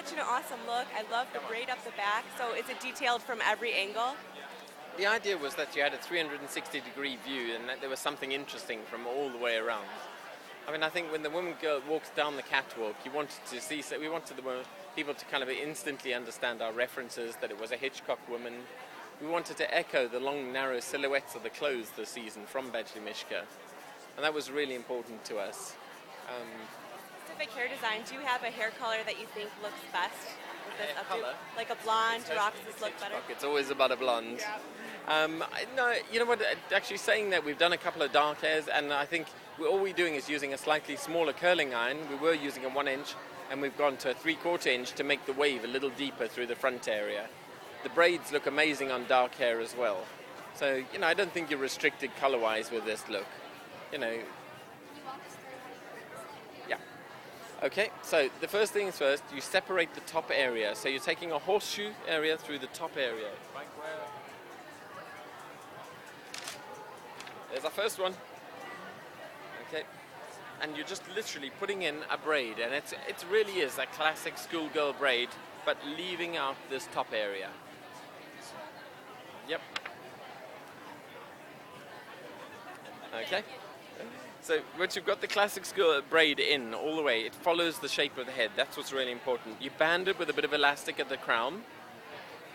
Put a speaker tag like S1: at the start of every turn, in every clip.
S1: such an awesome look. I love the braid up the back. So is it detailed from every angle?
S2: The idea was that you had a 360-degree view and that there was something interesting from all the way around. I mean, I think when the girl walks down the catwalk, we wanted the people to kind of instantly understand our references, that it was a Hitchcock woman. We wanted to echo the long, narrow silhouettes of the clothes this season from Bajlimishka. And that was really important to us.
S1: Specific hair design, do you have a hair color that you think looks best with this updo?
S2: Color?
S1: Like a blonde rocks this look better?
S2: It's always about a blonde.
S1: Yeah.
S2: No, you know what, actually saying that, we've done a couple of dark hairs, and I think all we're doing is using a slightly smaller curling iron. We were using a 1 inch, and we've gone to a 3/4 inch to make the wave a little deeper through the front area. The braids look amazing on dark hair as well. So, I don't think you're restricted color-wise with this look. Yeah. Okay, so the first thing is first, you separate the top area. So you're taking a horseshoe area through the top area. There's our first one. Okay. And you're just literally putting in a braid, and it really is a classic schoolgirl braid, but leaving out this top area. Yep. Okay. So once you've got the classic school braid in all the way, it follows the shape of the head. That's what's really important. You band it with a bit of elastic at the crown,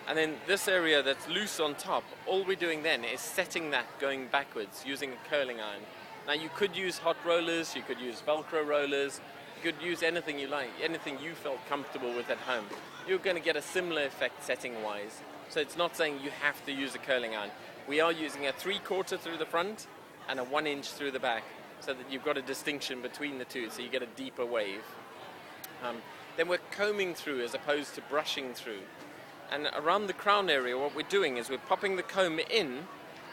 S2: and then this area that's loose on top, all we're doing then is setting that going backwards using a curling iron. Now you could use hot rollers, you could use Velcro rollers, you could use anything you like, anything you felt comfortable with at home. You're going to get a similar effect setting-wise. So it's not saying you have to use a curling iron. We are using a 3/4 through the front and a 1 inch through the back, so that you've got a distinction between the two, so you get a deeper wave. Then we're combing through as opposed to brushing through. And around the crown area, what we're doing is we're popping the comb in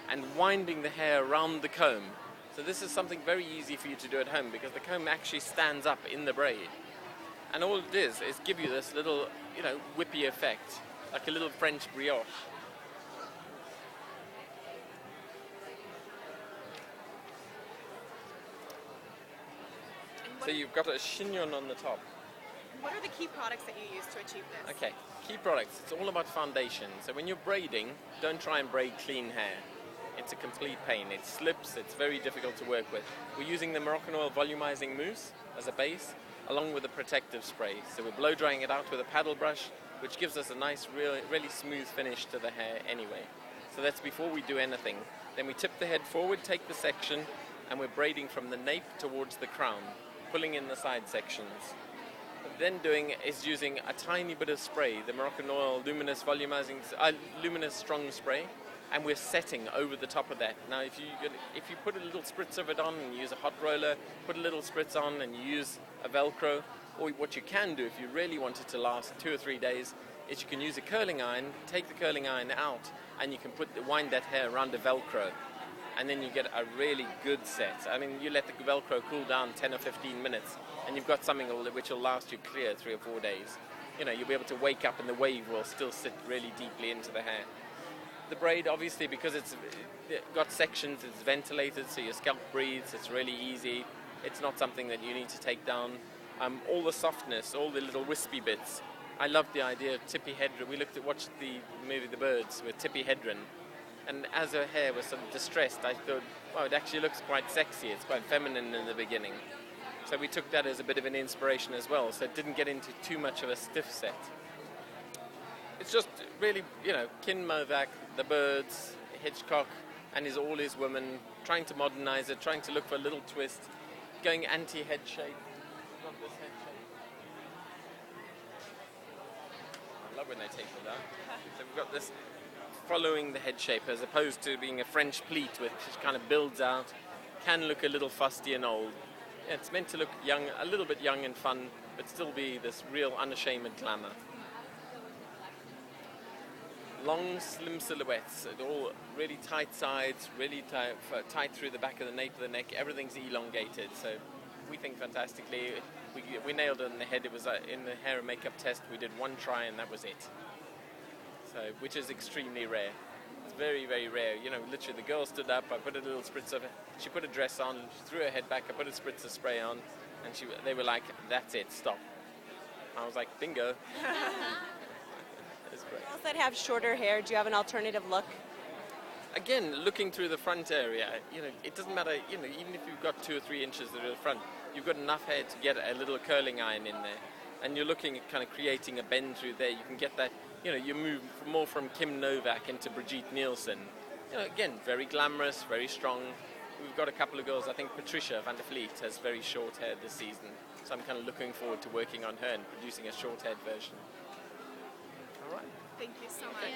S2: and winding the hair around the comb. So this is something very easy for you to do at home, because the comb actually stands up in the braid. And all it is give you this little, whippy effect, like a little French brioche. So you've got a chignon on the top.
S1: What are the key products that you use to achieve this?
S2: Okay, key products. It's all about foundation. So when you're braiding, don't try and braid clean hair. It's a complete pain. It slips, it's very difficult to work with. We're using the Moroccanoil volumizing mousse as a base, along with a protective spray. So we're blow drying it out with a paddle brush, which gives us a nice, really smooth finish to the hair anyway. So that's before we do anything. Then we tip the head forward, take the section, and we're braiding from the nape towards the crown, pulling in the side sections. What we're then doing is using a tiny bit of spray, the Moroccanoil luminous strong spray, and we're setting over the top of that. Now, if you put a little spritz of it on and you use a hot roller, put a little spritz on and you use a Velcro, or what you can do if you really want it to last 2 or 3 days, is you can use a curling iron, take the curling iron out, and you can wind that hair around a Velcro, and then you get a really good set. I mean, you let the Velcro cool down 10 or 15 minutes, and you've got something which will last you clear 3 or 4 days. You'll be able to wake up and the wave will still sit really deeply into the hair. The braid, obviously, because it's got sections, it's ventilated, so your scalp breathes, it's really easy. It's not something that you need to take down. All the softness, all the little wispy bits. I loved the idea of Tippi Hedren. We watched the movie The Birds with Tippi Hedren, and as her hair was sort of distressed, I thought, wow, it actually looks quite sexy. It's quite feminine in the beginning. So we took that as a bit of an inspiration as well, so it didn't get into too much of a stiff set. It's just really, Kin Movak, The Birds, Hitchcock, and all his women, trying to modernize it, trying to look for a little twist, going anti-head shape. Not this head shape. I love when they taper that. So we've got this following the head shape, as opposed to being a French pleat, which kind of builds out, can look a little fusty and old. Yeah, it's meant to look young, a little bit young and fun, but still be this real unashamed glamour. Long, slim silhouettes, all really tight sides, really tight through the back of the nape of the neck. Everything's elongated, so we think fantastically. We nailed it on the head. It was in the hair and makeup test. We did 1 try, and that was it. So, which is extremely rare. It's very, very rare. Literally, the girl stood up. I put a little spritz of it. She put a dress on. She threw her head back. I put a spritz of spray on, and they were like, "That's it. Stop." I was like, bingo. It's great.
S1: Girls that have shorter hair, do you have an alternative look?
S2: Again, looking through the front area, it doesn't matter, even if you've got 2 or 3 inches through the front, you've got enough hair to get a little curling iron in there. And you're looking at kind of creating a bend through there. You can get that, you move more from Kim Novak into Brigitte Nielsen. Again, very glamorous, very strong. We've got a couple of girls, I think Patricia van der Vliet has very short hair this season. So I'm kind of looking forward to working on her and producing a short-haired version. All right.
S3: Thank you so much.